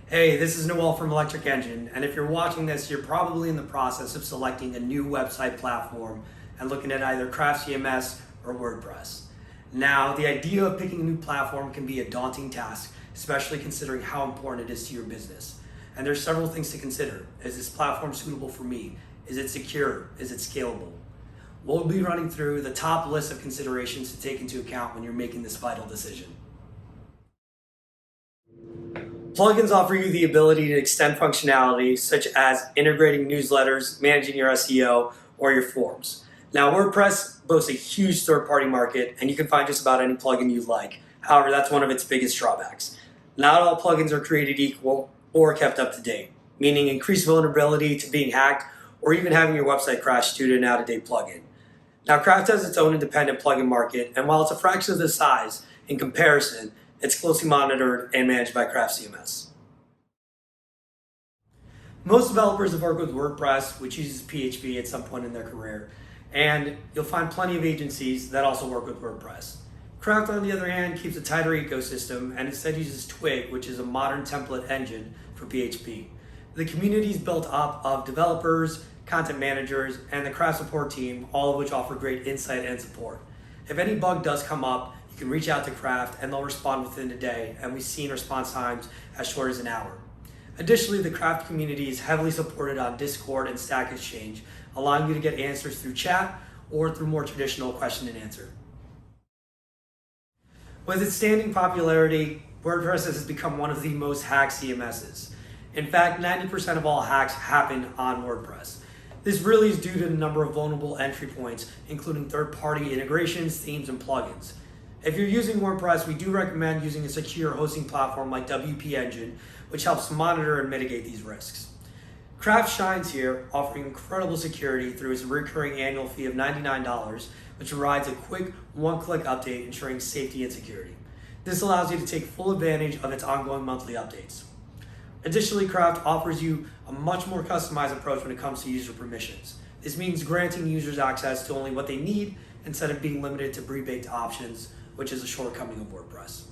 Hey, this is Noel from Electric Engine, and if you're watching this, you're probably in the process of selecting a new website platform and looking at either Craft CMS or Wordpress. Now, the idea of picking a new platform can be a daunting task, especially considering how important it is to your business. And there's several things to consider. Is this platform suitable for me? Is it secure? Is it scalable? We'll be running through the top list of considerations to take into account when you're making this vital decision. Plugins offer you the ability to extend functionality such as integrating newsletters, managing your SEO, or your forms. Now, WordPress boasts a huge third-party market, and you can find just about any plugin you like. However, that's one of its biggest drawbacks. Not all plugins are created equal or kept up to date, meaning increased vulnerability to being hacked or even having your website crash due to an out-of-date plugin. Now, Craft has its own independent plugin market, and while it's a fraction of the size in comparison, it's closely monitored and managed by Craft CMS. Most developers have worked with WordPress, which uses PHP at some point in their career, and you'll find plenty of agencies that also work with WordPress. Craft, on the other hand, keeps a tighter ecosystem and instead uses Twig, which is a modern template engine for PHP. The community is built up of developers, content managers, and the Craft support team, all of which offer great insight and support. If any bug does come up, you can reach out to Craft and they'll respond within a day, and we've seen response times as short as an hour. Additionally, the Craft community is heavily supported on Discord and Stack Exchange, allowing you to get answers through chat or through more traditional question and answer. With its standing popularity, WordPress has become one of the most hacked CMSs. In fact, 90% of all hacks happen on WordPress. This really is due to the number of vulnerable entry points, including third-party integrations, themes, and plugins. If you're using WordPress, we do recommend using a secure hosting platform like WP Engine, which helps monitor and mitigate these risks. Craft shines here, offering incredible security through its recurring annual fee of $99, which provides a quick one-click update ensuring safety and security. This allows you to take full advantage of its ongoing monthly updates. Additionally, Craft offers you a much more customized approach when it comes to user permissions. This means granting users access to only what they need instead of being limited to pre-baked options, which is a shortcoming of WordPress.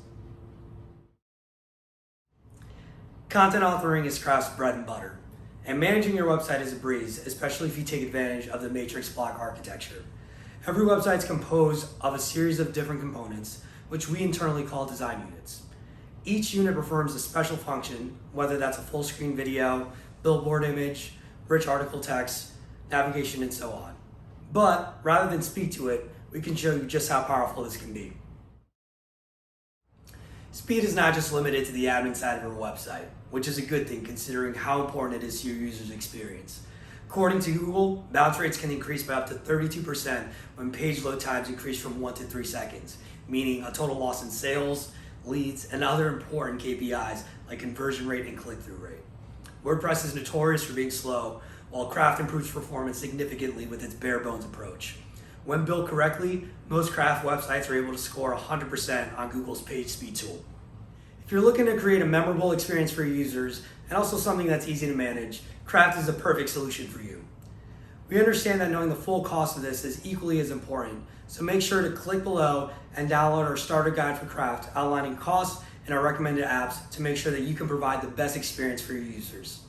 Content authoring is Craft's bread and butter, and managing your website is a breeze, especially if you take advantage of the matrix block architecture. Every website is composed of a series of different components, which we internally call design units. Each unit performs a special function, whether that's a full screen video, billboard image, rich article text, navigation, and so on. But rather than speak to it, we can show you just how powerful this can be. Speed is not just limited to the admin side of a website, which is a good thing considering how important it is to your user's experience. According to Google, bounce rates can increase by up to 32% when page load times increase from 1 to 3 seconds, meaning a total loss in sales, leads, and other important KPIs like conversion rate and click-through rate. WordPress is notorious for being slow, while Craft improves performance significantly with its bare-bones approach. When built correctly, most Craft websites are able to score 100% on Google's page speed tool. If you're looking to create a memorable experience for your users and also something that's easy to manage, Craft is a perfect solution for you. We understand that knowing the full cost of this is equally as important, so make sure to click below and download our starter guide for Craft outlining costs and our recommended apps to make sure that you can provide the best experience for your users.